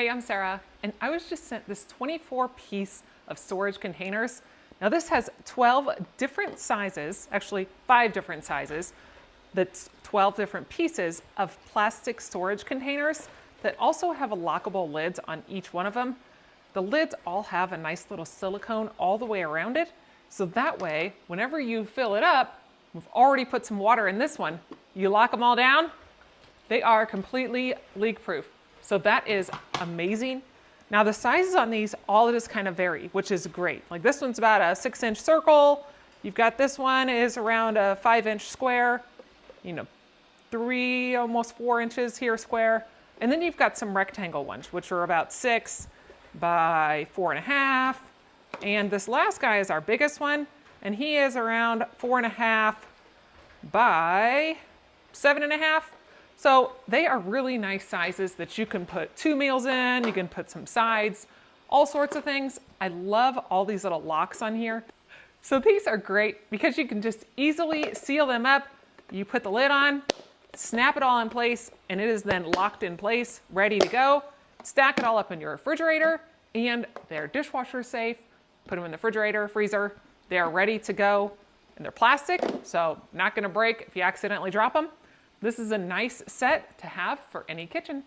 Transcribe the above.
Hey, I'm Sarah, and I was just sent this 24-piece of storage containers. Now this has 12 different sizes, actually 5 different sizes. That's 12 different pieces of plastic storage containers that also have a lockable lids on each one of them. The lids all have a nice little silicone all the way around it. So that way, whenever you fill it up, we've already put some water in this one. You lock them all down, they are completely leak-proof. So that is amazing. Now the sizes on these all just kind of vary, which is great. Like this one's about a 6-inch circle. You've got this one is around a 5-inch square, 3, almost 4 inches here square. And then you've got some rectangle ones, which are about 6 by 4.5. And this last guy is our biggest one, and he is around 4.5 by 7.5. So they are really nice sizes that you can put 2 meals in, you can put some sides, all sorts of things. I love all these little locks on here. So these are great because you can just easily seal them up. You put the lid on, snap it all in place, and it is then locked in place, ready to go. Stack it all up in your refrigerator, and they're dishwasher safe. Put them in the refrigerator, freezer. They are ready to go, and they're plastic, so not gonna break if you accidentally drop them. This is a nice set to have for any kitchen.